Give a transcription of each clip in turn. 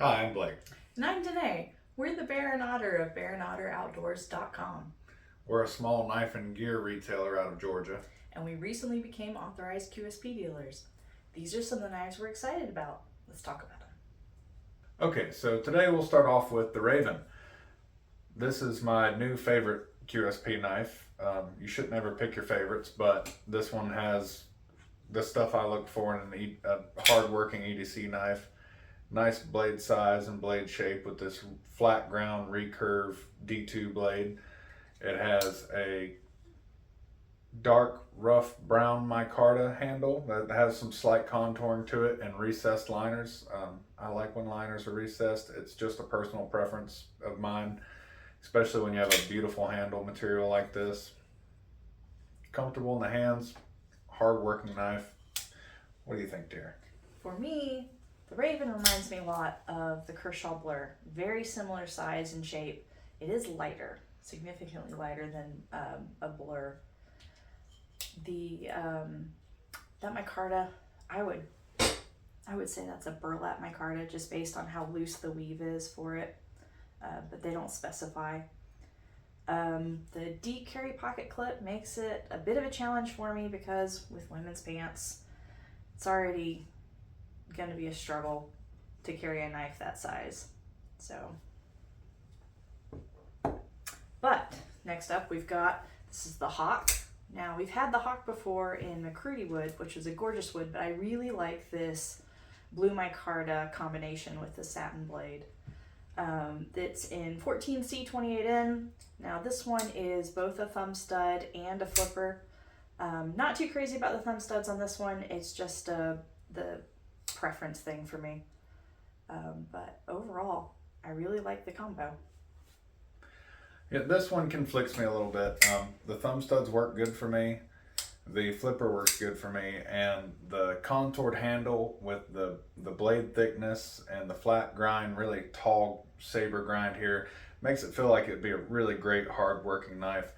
Hi, I'm Blake. And I'm Danae. We're the Bear and Otter of bearandotteroutdoors.com. We're a small knife and gear retailer out of Georgia. And we recently became authorized QSP dealers. These are some of the knives we're excited about. Let's talk about them. Okay, so today we'll start off with the Raven. This is my new favorite QSP knife. You should never pick your favorites, but this one has the stuff I look for in a hard-working EDC knife. Nice blade size and blade shape with this flat ground recurve D2 blade. It has a dark rough brown micarta handle that has some slight contouring to it and recessed liners. I like when liners are recessed. It's just a personal preference of mine, especially when you have a beautiful handle material like this. Comfortable in the hands, hard working knife. What do you think, dear? For me, the Raven reminds me a lot of the Kershaw Blur. Very similar size and shape. It is lighter, significantly lighter than a Blur. That micarta, I would say that's a burlap micarta just based on how loose the weave is for it, but they don't specify. The deep carry pocket clip makes it a bit of a challenge for me because with women's pants, it's already going to be a struggle to carry a knife that size. So, but next up this is the Hawk. Now, we've had the Hawk before in McCrudy wood, which is a gorgeous wood, but I really like this blue micarta combination with the satin blade. It's in 14C28N. Now, this one is both a thumb stud and a flipper. Not too crazy about the thumb studs on this one. It's just the preference thing for me. But overall, I really like the combo. Yeah, this one conflicts me a little bit. The thumb studs work good for me. The flipper works good for me, and the contoured handle with the blade thickness and the flat grind, really tall saber grind here, makes it feel like it'd be a really great hard working knife.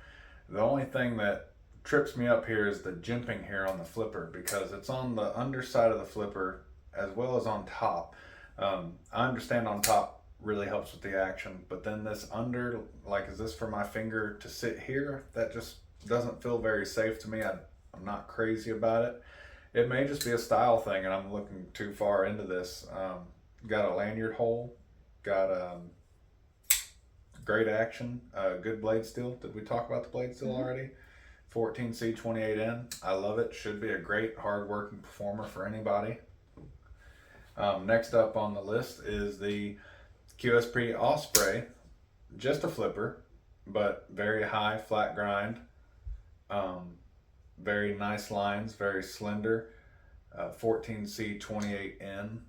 The only thing that trips me up here is the jimping here on the flipper, because it's on the underside of the flipper as well as on top. I understand on top really helps with the action, but then this under, like, is this for my finger to sit here? That just doesn't feel very safe to me. I'm not crazy about it. It may just be a style thing and I'm looking too far into this. Got a lanyard hole, got great action, good blade steel. Did we talk about the blade steel already? 14C28N. I love it. Should be a great hard working performer for anybody. Next up on the list is the QSP Osprey, just a flipper, but very high flat grind, very nice lines, very slender, 14C28N,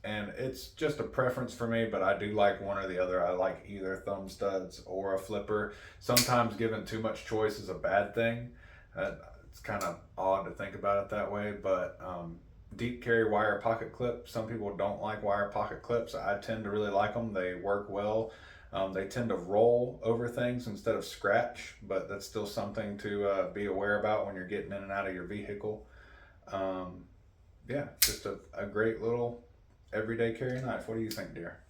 and it's just a preference for me, but I do like one or the other. I like either thumb studs or a flipper. Sometimes given too much choice is a bad thing. It's kind of odd to think about it that way, but deep carry wire pocket clip. Some people don't like wire pocket clips. I tend to really like them. They work well. They tend to roll over things instead of scratch, but that's still something to be aware about when you're getting in and out of your vehicle. Yeah, just a great little everyday carry knife. What do you think, dear?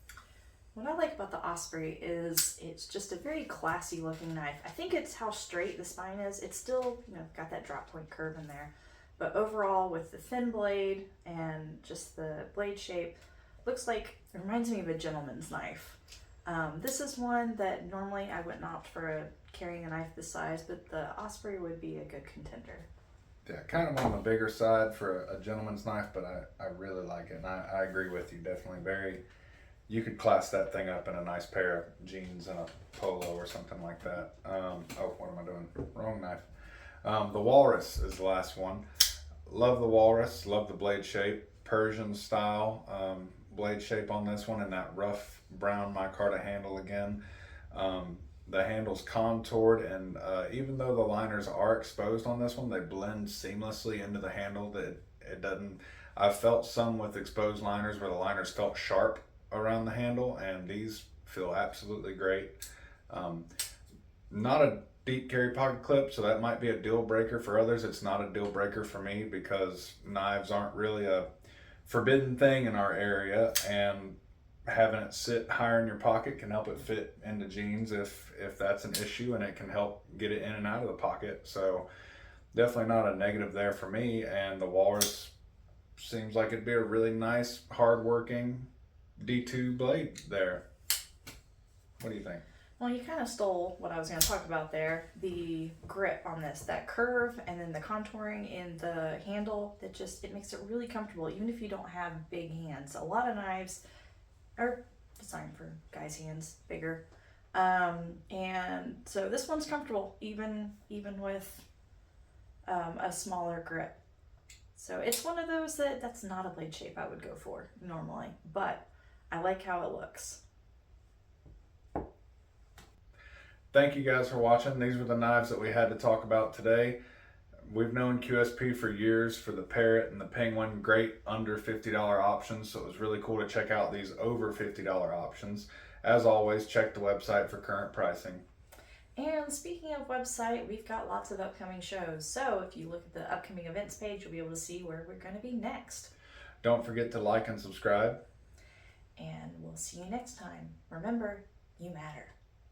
What I like about the Osprey is it's just a very classy looking knife. I think it's how straight the spine is. It's still, got that drop point curve in there. But overall, with the thin blade and just the blade shape, looks like, it reminds me of a gentleman's knife. This is one that normally I wouldn't opt for carrying a knife this size, but the Osprey would be a good contender. Yeah, kind of on the bigger side for a gentleman's knife, but I really like it, and I agree with you. Definitely you could class that thing up in a nice pair of jeans and a polo or something like that. Oh, what am I doing? Wrong knife. The Walrus is the last one. Love the Walrus, love the blade shape, Persian style blade shape on this one, and that rough brown micarta handle again. The handle's contoured, and even though the liners are exposed on this one, they blend seamlessly into the handle. That it doesn't. I've felt some with exposed liners where the liners felt sharp around the handle, and these feel absolutely great. Not a deep carry pocket clip, so that might be a deal breaker for others. It's not a deal breaker for me because knives aren't really a forbidden thing in our area, and having it sit higher in your pocket can help it fit into jeans if that's an issue, and it can help get it in and out of the pocket. So definitely not a negative there for me. And the Walrus seems like it'd be a really nice, hard-working D2 blade there. What do you think? Well, you kind of stole what I was going to talk about there. The grip on this, that curve, and then the contouring in the handle, it makes it really comfortable, even if you don't have big hands. A lot of knives are designed for guys' hands, bigger. And so this one's comfortable, even with a smaller grip. So it's one of those that's not a blade shape I would go for normally, but I like how it looks. Thank you guys for watching. These were the knives that we had to talk about today. We've known QSP for years for the Parrot and the Penguin, great under $50 options, so it was really cool to check out these over $50 options. As always, check the website for current pricing. And speaking of website, we've got lots of upcoming shows. So if you look at the upcoming events page, you'll be able to see where we're going to be next. Don't forget to like and subscribe. And we'll see you next time. Remember, you matter.